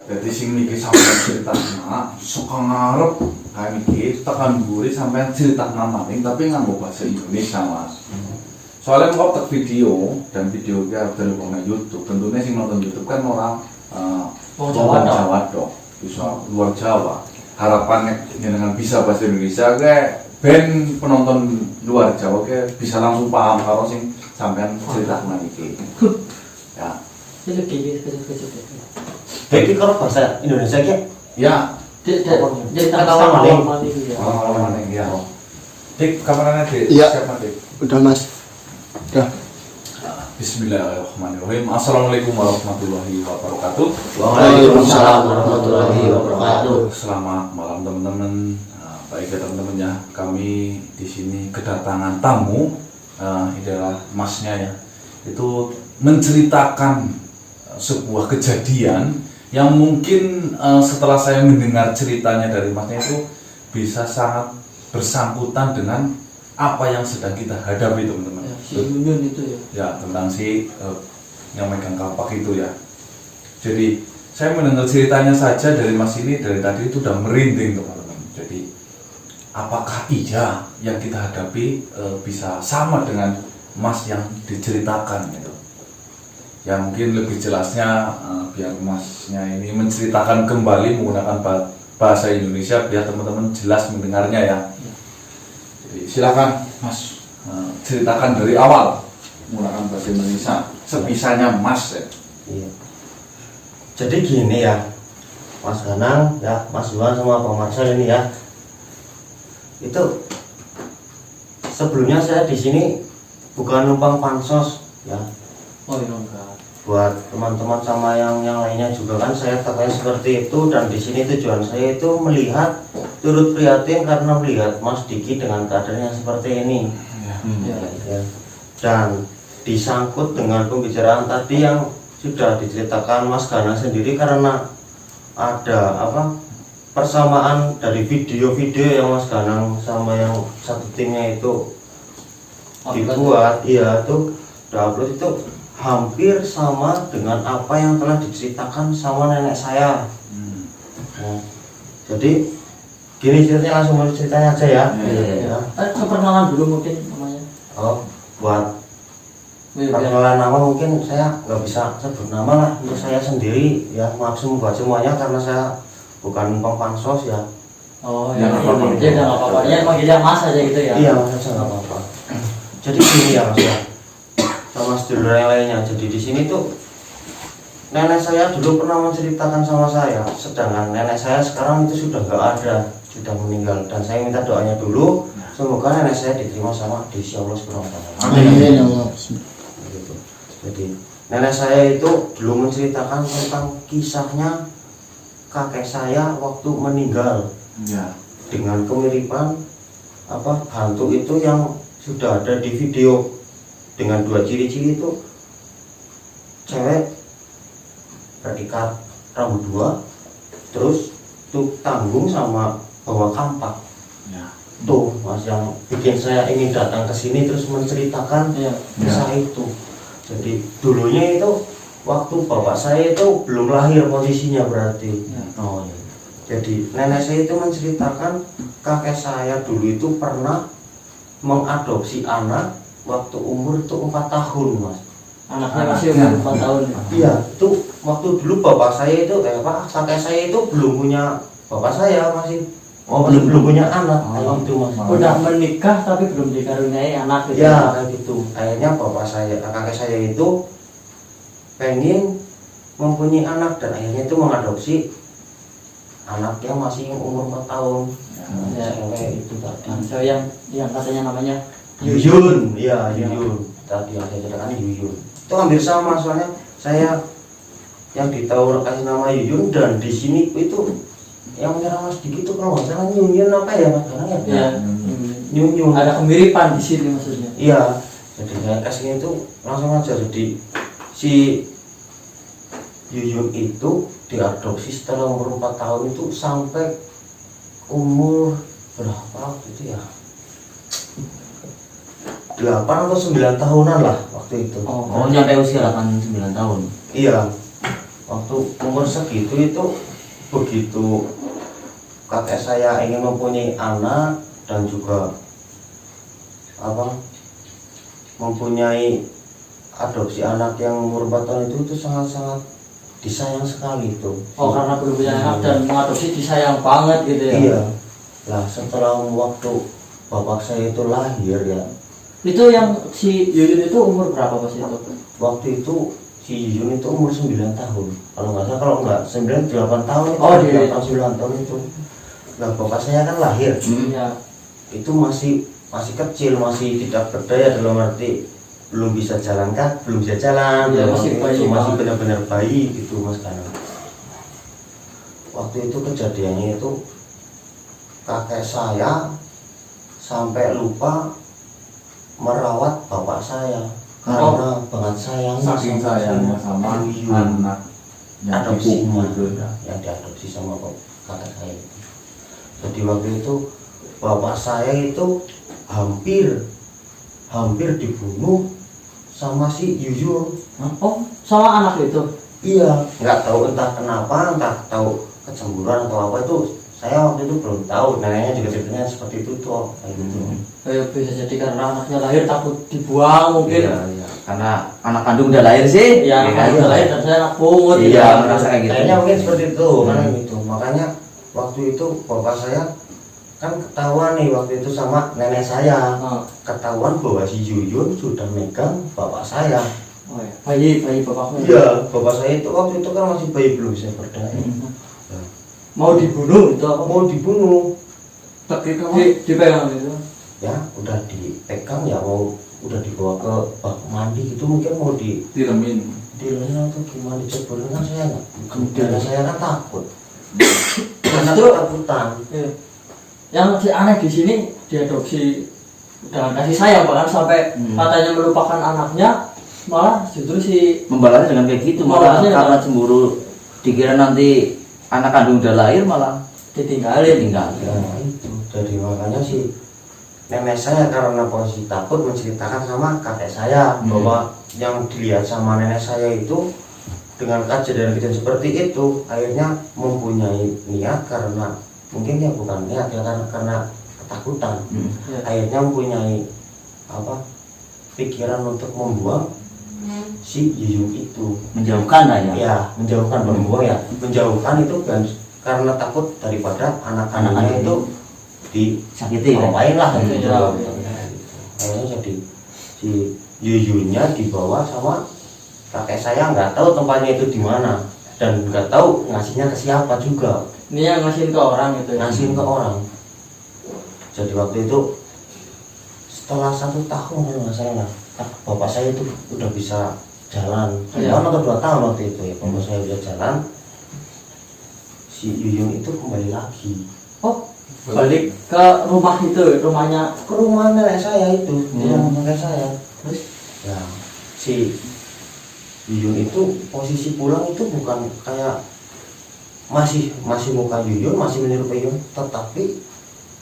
Jadi sing niki sampeyan critakna saka ngarep kae niki tekan mburi sampeyan critakna maning tapi nganggo bahasa Indonesia, Mas. Soalnya kok tek video dan video ki arep nang YouTube, tentunya sing nonton YouTube kan orang Wong Jawa dong, bisa luar Jawa. Harapannya dengan bisa bahasa Indonesia kayak ben penonton luar Jawa kayak bisa langsung paham kalau sing sampean critakna niki. Ya. Jadi kalau bahasa Indonesia ki Ya, jadi kata orang maning. orang maning ya. Dik, kameranya Dik. Iya. Siapa Dik? Udah Mas. Udah. Bismillahirrahmanirrahim. Assalamualaikum warahmatullahi wabarakatuh. Waalaikumsalam warahmatullahi wabarakatuh. Selamat malam teman-teman. Baik ya teman-teman ya. Kami di sini kedatangan tamu. Ini adalah masnya ya. Itu menceritakan sebuah kejadian yang mungkin setelah saya mendengar ceritanya dari masnya itu bisa sangat bersangkutan dengan apa yang sedang kita hadapi teman-teman. Si Yuyun itu ya. Ya tentang si yang megang kapak itu ya. Jadi saya mendengar ceritanya saja dari mas ini dari tadi itu udah merinding teman-teman. Jadi apakah iya yang kita hadapi bisa sama dengan mas yang diceritakan gitu? Ya mungkin lebih jelasnya biar masnya ini menceritakan kembali menggunakan bahasa Indonesia biar teman-teman jelas mendengarnya ya. Jadi silakan mas ceritakan dari awal menggunakan bahasa Indonesia sebisanya mas ya. Iya. Jadi gini ya, Mas Ganang, ya Mas Juan sama Bang Marcel ini ya. Itu sebelumnya saya di sini bukan numpang pansos ya. Oh iya enggak. Buat teman-teman sama yang lainnya juga kan saya katanya seperti itu, dan di sini tujuan saya itu melihat turut prihatin karena melihat Mas Diki dengan keadaannya seperti ini. Ya. Dan disangkut dengan pembicaraan tadi yang sudah diceritakan Mas Ganang sendiri, karena ada persamaan dari video-video yang Mas Ganang sama yang satu timnya itu dibuat, iya tuh upload itu hampir sama dengan apa yang telah diceritakan sama nenek saya. Nah, jadi gini ceritanya, langsung mau ceritanya aja ya. Iya. Perkenalan dulu mungkin namanya. Oh, buat Biar perkenalan nama mungkin saya nggak bisa sebut nama lah untuk saya sendiri ya, maaf buat semuanya karena saya bukan pansos ya. oh Ya, ya, nggak apa-apa. ya udah nggak apa-apa. Ya manggilnya Mas aja gitu ya. Iya, Mas aja nggak apa-apa. Jadi gini ya Mas ya, sama sedulur yang lainnya. Jadi di sini tuh nenek saya dulu pernah menceritakan sama saya, sedangkan nenek saya sekarang itu sudah nggak ada, sudah meninggal. Dan saya minta doanya dulu, semoga nenek saya diterima sama di sisi Allah Subhanahu wa Ta'ala. Amin ya Allah. Gitu. Jadi nenek saya itu dulu menceritakan tentang kisahnya kakek saya waktu meninggal, Ya. dengan kemiripan hantu itu yang sudah ada di video, dengan dua ciri-ciri itu, cewek berikat rambut dua, terus tuh tanggung sama bawa kampak. Ya. Tuh Mas yang bikin saya ingin datang ke sini terus menceritakan Iya. kisah itu. Jadi dulunya itu waktu bapak saya itu belum lahir posisinya berarti. Ya. Oh, iya. Jadi nenek saya itu menceritakan kakek saya dulu itu pernah mengadopsi anak waktu umur itu 4 tahun Mas. Anaknya masih umur 4 tahun. Iya, itu waktu dulu bapak saya itu kakek saya itu belum punya bapak saya masih. Belum punya anak kayak gitu Mas. Udah menikah tapi belum dikaruniai anak gitu. Ya kayak gitu. Akhirnya bapak saya, kakek saya itu pengen mempunyai anak, dan akhirnya itu mengadopsi anaknya masih umur 4 tahun. Ya. Cewek itu tadi. So yang katanya namanya Yuyun, iya Yuyun. Tadi yang saya ceritakan Yuyun. Itu hampir sama, soalnya saya yang ditahu kasih nama Yuyun, dan di sini itu yang menyerang Mas Diki itu kalau nggak salah Yuyun apa ya Mas Ganang ya? ya. Yuyun. Ada kemiripan di sini maksudnya. Iya. Jadi saya kasih itu langsung aja, jadi si Yuyun itu diadopsi setelah umur 4 tahun itu sampai umur berapa waktu itu ya? 8 atau 9 tahunan lah waktu itu. Oh, nyampe usia 8-9 tahun. Iya. waktu umur segitu itu begitu kakek saya ingin mempunyai anak dan juga mempunyai adopsi anak yang umur 4 tahun itu sangat-sangat disayang sekali itu. Oh, karena belum punya anak dan mengadopsi disayang banget gitu ya. Iya. Lah setelah waktu bapak saya itu lahir ya, Itu yang si Yuyun itu umur berapa pas itu? waktu itu si Yuyun itu umur 9 tahun kalau nggak salah, kalau nggak 9, 8 tahun itu. Oh, iya. 8, 9 tahun itu. Nah bapak saya kan lahir Iya. itu masih kecil, masih tidak berdaya, dalam arti belum bisa jalan kan, belum bisa jalan, Ya, dalam masih arti bayi itu masih banget. benar-benar bayi gitu mas Kano. Waktu itu kejadiannya itu kakek saya sampai lupa merawat bapak saya karena banget sayangnya Saking sayangnya sama Yuyun. anak yang Adopsinya dipukul itu ya. yang diadopsi sama kakek saya itu. Jadi waktu itu bapak saya itu hampir dibunuh sama si Yuyun. Oh, sama anak itu. Iya, nggak tahu entah kenapa, entah tahu kecemburuan atau apa itu. Saya waktu itu belum tahu. Neneknya juga ceritanya seperti itu tuh, kayak gitu. Bisa jadi karena anaknya lahir takut dibuang mungkin. Iya. Karena anak kandung udah lahir sih. Iya, kan? anak udah lahir dan saya anak pungut. Iya, gitu. merasa kayak gitu. Kayaknya mungkin seperti itu, kan gitu. Makanya waktu itu bapak saya kan ketahuan nih waktu itu sama nenek saya. Nah, Ketahuan bahwa si Yuyun sudah megang bapak saya. oh ya, bayi bapakmu. Iya, bapak saya itu waktu itu kan masih bayi, belum bisa berdaya. Mau dibunuh itu apa? Mau dibunuh, Dipegang itu. ya udah dipegang ya, udah dibawa ke bak mandi gitu, mungkin mau Diremin. dilelah atau gimana, diceburin kan saya nggak, kemudian saya kan takut. Karena Justru- ketakutan. Iya. Yang aneh di sini diadopsi dengan kasih sayang, bahkan sampai katanya melupakan anaknya, malah justru si Membalasnya dengan kayak gitu, malah Membalasnya karena dengan- cemburu dikira nanti anak kandung udah lahir malah ditinggalin. tinggal. Ya itu, jadi makanya si nenek saya karena posisi takut menceritakan sama kakek saya bahwa yang dilihat sama nenek saya itu dengan kejadian-kejadian seperti itu, akhirnya mempunyai niat, karena mungkin ya bukan niat ya, karena ketakutan. Ya. Akhirnya mempunyai pikiran untuk membuang si Yuyun itu. Menjauhkan lah ya. Ya, menjauhkan, membuang ya, menjauhkan itu kan karena takut daripada anak-anaknya itu Sakiti ya. ngapain lah gitu. Iya. Akhirnya jadi si Yuyunnya dibawa sama kakek saya, nggak tahu tempatnya itu di mana dan nggak tahu ngasihnya ke siapa juga, Ini yang ngasihin ke orang gitu ya. ngasihin ke orang. Jadi waktu itu setelah 1 tahun kalau nggak salah, bapak saya itu udah bisa jalan, Iya. 1 atau 2 tahun waktu itu ya, bapak saya bisa jalan. Si Yuyun itu kembali lagi Oh, balik ke rumah itu, rumahnya. ke rumah nenek saya itu, rumah nenek saya. Terus Nah, si Yuyun itu posisi pulang itu bukan kayak masih muka Yuyun, masih menyerupai Yuyun, tetapi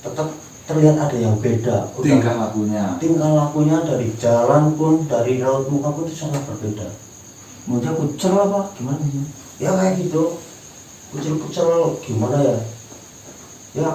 tetap terlihat ada yang beda. Tingkah lakunya. Tingkah lakunya dari jalan pun, dari raut muka pun itu sangat berbeda. Maunya kucel apa gimana sih? Ya kayak gitu, kucel-kucel gimana ya? Ya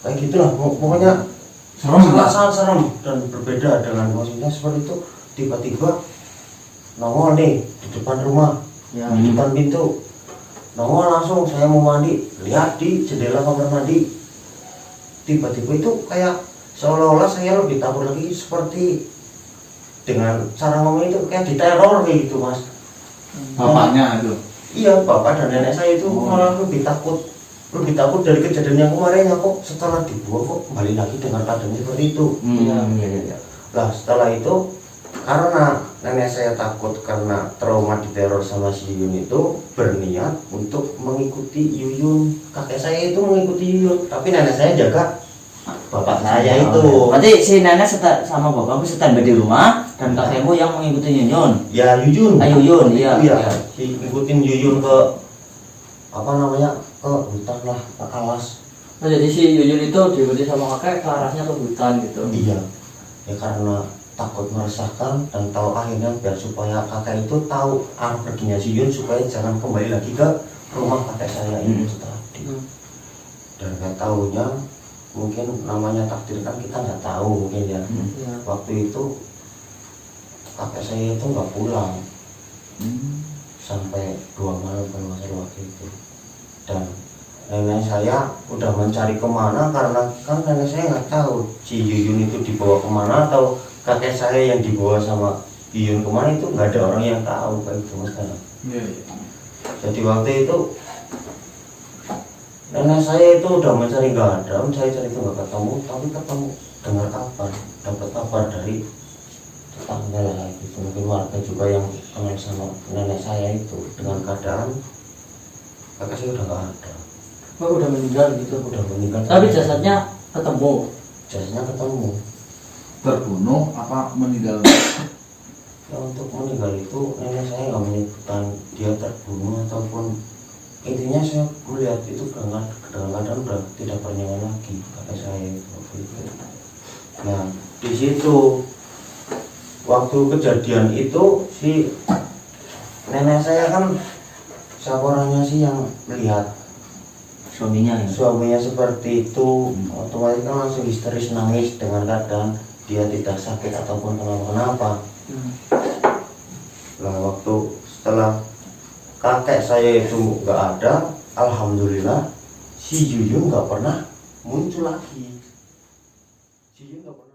kayak gitulah, pokoknya Serem lah. sangat serem dan berbeda dengan maksudnya seperti itu. Tiba-tiba nongol nih di depan rumah, ya. di depan pintu, nongol langsung, saya mau mandi, lihat di jendela kamar mandi. Tiba-tiba itu kayak seolah-olah saya lebih takut lagi, seperti dengan cara ngomong itu kayak diteror kayak gitu mas. Bapaknya itu. Iya, bapak dan nenek saya itu malah lebih takut dari kejadian yang kemarin. Kok setelah dibuang kok kembali lagi dengan keadaan seperti itu. Iya. Lah setelah itu, karena nenek saya takut karena trauma diteror sama si Yuyun itu, berniat untuk mengikuti Yuyun. Kakek saya itu mengikuti Yuyun, tapi nenek saya jaga bapak saya itu. Berarti si nenek sama bapakku standby di rumah dan kakekmu yang mengikuti Yuyun. Ya Yuyun. Yuyun, iya. Iya. Si ngikutin Yuyun ke ke hutan lah, ke alas. Oh, jadi si Yuyun itu diikuti sama kakek ke arahnya ke hutan gitu. Iya. Ya karena takut meresahkan dan tahu akhirnya biar supaya kakek itu tahu arah perginya si Yun supaya jangan kembali lagi ke rumah kakek saya itu tadi. Dan nggak tahunya mungkin namanya takdir kan kita nggak tahu mungkin ya. Ya. Waktu itu kakek saya itu nggak pulang sampai 2 malam kalau nggak salah waktu itu. Dan nenek saya udah mencari kemana karena kan nenek saya nggak tahu si Yuyun itu dibawa kemana atau kakek saya yang dibawa sama Yuyun kemana, itu nggak ada orang yang tahu kayak itu mas. Iya. Jadi waktu itu nenek saya itu udah mencari nggak ada, saya cari itu nggak ketemu, tapi ketemu dengar kabar, dapat kabar dari tetangga lah gitu, mungkin warga juga yang kenal sama nenek saya itu dengan keadaan kakek saya udah nggak ada, Oh, udah meninggal gitu. udah meninggal. Tapi jasadnya ketemu. Jasadnya ketemu. Terbunuh apa meninggal? Ya, untuk meninggal itu nenek saya nggak menyebutkan dia terbunuh ataupun, intinya saya melihat itu dengan keadaan udah tidak bernyawa lagi kakek saya itu waktu itu. Nah di situ waktu kejadian itu si nenek saya kan siapa orangnya sih yang melihat Suaminya ya. suaminya seperti itu, otomatis kan langsung histeris nangis dengan keadaan dia tidak sakit ataupun kenapa-kenapa. Nah waktu setelah kakek saya itu nggak ada, alhamdulillah si Yuyun nggak pernah muncul lagi. Si Yuyun nggak pernah